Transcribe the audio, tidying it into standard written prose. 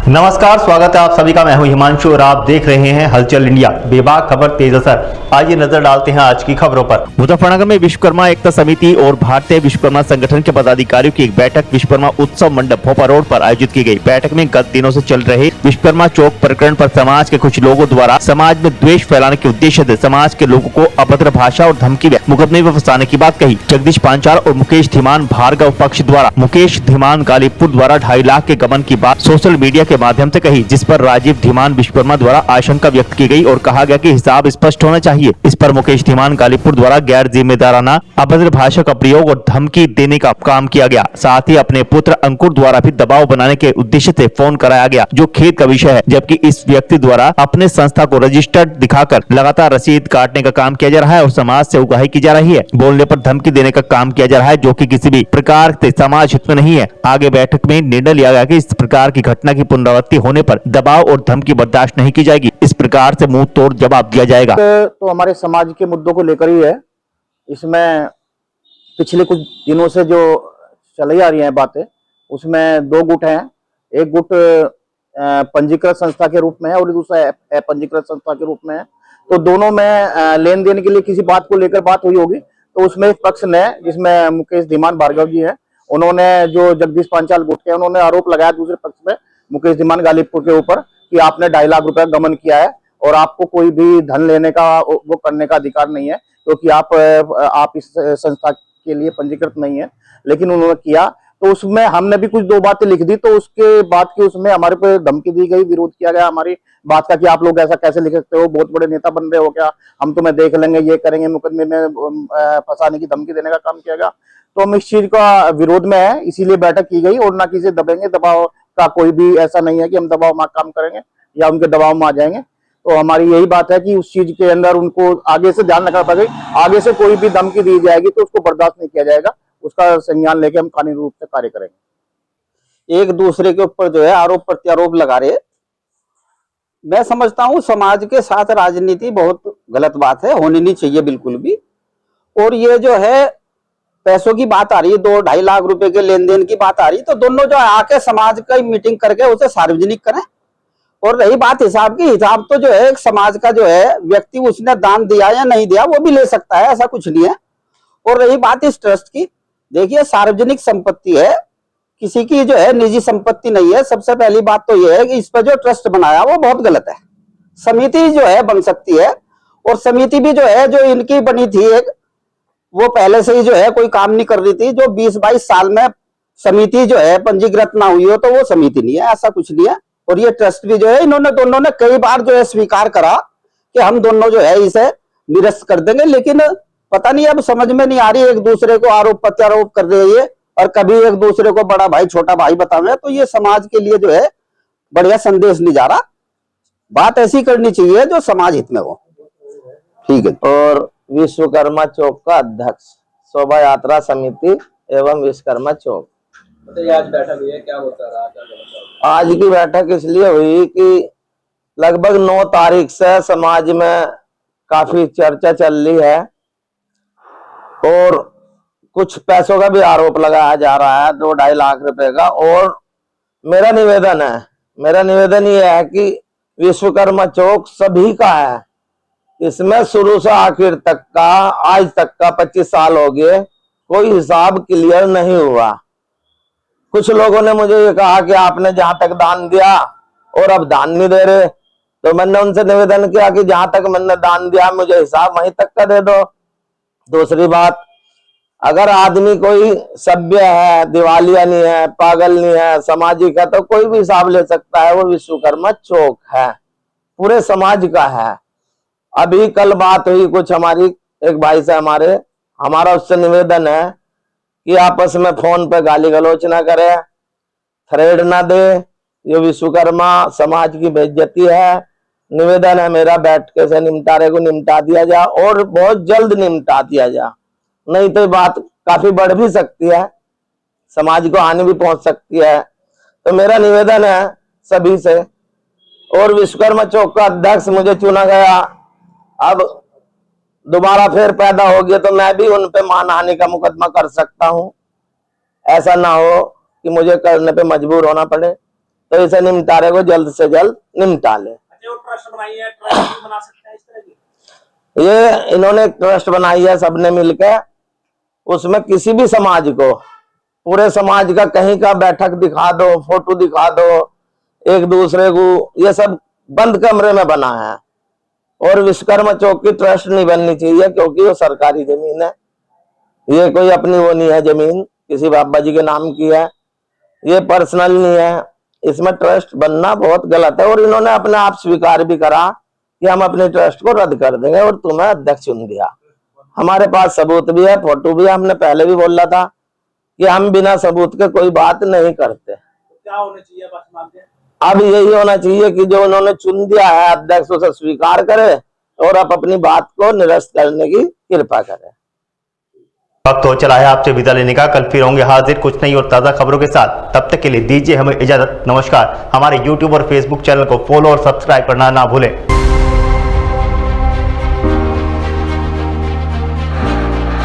नमस्कार, स्वागत है आप सभी का। मैं हूं हिमांशु और आप देख रहे हैं हलचल इंडिया। बेबाक खबर तेज असर। आइए नजर डालते हैं आज की खबरों पर। मुजफ्फरनगर में विश्वकर्मा एकता समिति और भारतीय विश्वकर्मा संगठन के पदाधिकारियों की एक बैठक विश्वकर्मा उत्सव मंडप भोपाल रोड पर आयोजित की गई। बैठक में गत दिनों से चल रहे विश्वकर्मा चौक प्रकरण पर समाज के कुछ लोगों द्वारा समाज में द्वेष फैलाने के उद्देश्य से समाज के लोगों को अभद्र भाषा और धमकी व मुकदमे में फंसाने की बात कही। जगदीश पांचाल और मुकेश धीमान भार्गव पक्ष द्वारा मुकेश धीमान गालिबपुर द्वारा 2.5 लाख के गबन की बात सोशल मीडिया के माध्यम से कही, जिस पर राजीव धीमान विश्वकर्मा द्वारा आशंका व्यक्त की गई और कहा गया कि हिसाब स्पष्ट होना चाहिए। इस पर मुकेश धीमान गालिबपुर द्वारा गैर जिम्मेदाराना अभद्र भाषा का प्रयोग और धमकी देने का काम किया गया। साथ ही अपने पुत्र अंकुर द्वारा भी दबाव बनाने के उद्देश्य से फोन कराया गया, जो खेद का विषय है। जबकि इस व्यक्ति द्वारा अपने संस्था को रजिस्टर्ड दिखाकर लगातार रसीद काटने का काम किया जा रहा है और समाज से उगाही की जा रही है। बोलने पर धमकी देने का काम किया जा रहा है, जो कि किसी भी प्रकार से समाज हित में नहीं है। आगे बैठक में निर्णय लिया गया कि इस प्रकार की घटना की पुनरावृत्ति होने पर दबाव और धमकी बर्दाश्त नहीं की जाएगी। इस प्रकार से मुंह तोड़ जवाब दिया जाएगा। तो हमारे समाज के मुद्दों को लेकर ही है। इसमें पिछले कुछ दिनों से जो चली आ रही हैं बातें, उसमें 2 गुट हैं। एक गुट पंजीकृत संस्था के रूप में है और दूसरा अपंजीकृत संस्था के रूप में है। तो दोनों में लेन देन के लिए किसी बात को लेकर बात हुई होगी। तो उसमें एक पक्ष ने, जिसमें मुकेश धीमान भार्गव जी हैं, उन्होंने जो जगदीश पांचाल गुट के, उन्होंने आरोप लगाया दूसरे पक्ष में मुकेश धीमान गालिबपुर के ऊपर कि आपने 2.5 लाख रुपए गमन किया है और आपको कोई भी धन लेने का वो करने का अधिकार नहीं है, क्योंकि आप इस संस्था के लिए पंजीकृत नहीं है। लेकिन उन्होंने किया, तो उसमें हमने भी कुछ 2 बातें लिख दी। तो उसके बाद की उसमें हमारे पे धमकी दी गई, विरोध किया गया हमारी बात का कि आप लोग ऐसा कैसे लिख सकते हो, बहुत बड़े नेता बन रहे हो क्या, हम तुम्हें देख लेंगे, ये करेंगे, मुकदमे में फंसाने की धमकी देने का काम किया गया। तो हम इस चीज का विरोध में है, इसीलिए बैठक की गई। और ना किसी दबेंगे, दबाव का कोई भी ऐसा नहीं है कि हम दबाव में काम करेंगे या उनके दबाव में आ जाएंगे। तो हमारी यही बात है कि उस चीज के अंदर उनको आगे से ध्यान रखना पड़ेगा। आगे से कोई भी धमकी दी जाएगी तो उसको बर्दाश्त नहीं किया जाएगा, उसका संज्ञान लेके हम कानूनी रूप से कार्य करेंगे। एक दूसरे के ऊपर जो है आरोप प्रत्यारोप लगा रहे, मैं समझता हूं समाज के साथ राजनीति बहुत गलत बात है, होनी नहीं चाहिए बिल्कुल भी। और ये जो है पैसों की बात आ रही है, 2-2.5 लाख रुपए के लेन देन की बात आ रही है, तो दोनों जो आके समाज का मीटिंग करके उसे सार्वजनिक करें। और रही बात हिसाब की, हिसाब तो जो है एक समाज का जो है व्यक्ति उसने दान दिया या नहीं दिया वो भी ले सकता है, ऐसा कुछ नहीं है। और रही बात इस ट्रस्ट की, देखिए सार्वजनिक संपत्ति है, किसी की जो है निजी संपत्ति नहीं है। सबसे पहली बात तो यह है कि इस पर जो ट्रस्ट बनाया वो बहुत गलत है। समिति जो है बन सकती है, और समिति भी जो है, जो इनकी बनी थी एक, वो पहले से ही जो है कोई काम नहीं कर रही थी। जो 20-22 साल में समिति जो है पंजीकृत ना हुई हो तो वो समिति नहीं है, ऐसा कुछ नहीं है। और ये ट्रस्ट भी जो है, इन्होंने दोनों ने कई बार जो है स्वीकार करा कि हम दोनों जो है इसे निरस्त कर देंगे, लेकिन पता नहीं अब समझ में नहीं आ रही, एक दूसरे को आरोप प्रत्यारोप कर रही है और कभी एक दूसरे को बड़ा भाई छोटा भाई बतावे। तो ये समाज के लिए जो है बढ़िया संदेश नहीं जा रहा। बात ऐसी करनी चाहिए जो समाज हित में हो। ठीक है। और विश्वकर्मा चौक का अध्यक्ष, शोभा यात्रा समिति एवं विश्वकर्मा चौक। आज बैठक हुई है, क्या होता रहा? आज की बैठक इसलिए हुई कि लगभग 9 तारीख से समाज में काफी चर्चा चल रही है और कुछ पैसों का भी आरोप लगाया जा रहा है, 2-2.5 लाख रुपए का। और मेरा निवेदन ये है कि विश्वकर्मा चौक सभी का है। इसमें शुरू से आखिर तक का, आज तक का 25 साल हो गए, कोई हिसाब क्लियर नहीं हुआ। कुछ लोगों ने मुझे ये कहा कि आपने जहां तक दान दिया और अब दान नहीं दे रहे, तो मैंने उनसे निवेदन किया कि जहां तक मैंने दान दिया मुझे हिसाब वहीं तक का दे दो। दूसरी बात, अगर आदमी कोई सभ्य है, दिवालिया नहीं है, पागल नहीं है, सामाजिक है, तो कोई भी हिसाब ले सकता है। वो विश्वकर्मा चौक है, पूरे समाज का है। अभी कल बात हुई कुछ हमारी एक भाई से, हमारा उससे निवेदन है कि आपस में फोन पे गाली गलौच ना करे, थ्रेड ना दे, ये विश्वकर्मा समाज की बेइज्जती है। निवेदन है मेरा, बैठ के से निपटारे को निपटा दिया जा और बहुत जल्द निपटा दिया जा, नहीं तो बात काफी बढ़ भी सकती है, समाज को हानि भी पहुंच सकती है। तो मेरा निवेदन है सभी से। और विश्वकर्मा चौक का अध्यक्ष मुझे चुना गया, अब दोबारा फिर पैदा हो गया तो मैं भी उन पे मानहानि का मुकदमा कर सकता हूं। ऐसा ना हो कि मुझे करने पे मजबूर होना पड़े। तो इसे निपटारे को जल्द से जल्द निपटा ले। जो ट्रस्ट बनाई है, ट्रस्ट बना सकते हैं इस तरह की? ये इन्होंने एक ट्रस्ट बनाई है सबने मिलकर, उसमें किसी भी समाज को, पूरे समाज का कहीं का बैठक दिखा दो, फोटो दिखा दो एक दूसरे को, ये सब बंद कमरे में बना है। और विश्वकर्मा चौक की ट्रस्ट नहीं बननी चाहिए क्योंकि वो सरकारी जमीन है, ये कोई अपनी वो नहीं है जमीन, किसी बाबा जी के नाम की है, ये पर्सनल नहीं है। इसमें ट्रस्ट बनना बहुत गलत है और इन्होंने अपने आप स्वीकार भी करा कि हम अपने ट्रस्ट को रद्द कर देंगे और तुम्हें अध्यक्ष चुन दिया। हमारे पास सबूत भी है, फोटो भी है, हमने पहले भी बोला था कि हम बिना सबूत के कोई बात नहीं करते। क्या होना चाहिए बस मांगते हैं? अब यही होना चाहिए कि जो उन्होंने चुन दिया है अध्यक्ष उसे स्वीकार करे और अब अपनी बात को निरस्त करने की कृपा करे। वक्त हो चला है आपसे विदा लेने का। कल फिर होंगे हाजिर कुछ नई और ताज़ा खबरों के साथ। तब तक के लिए दीजिए हमें इजाजत। नमस्कार। हमारे YouTube और Facebook चैनल को फॉलो और सब्सक्राइब करना ना भूलें।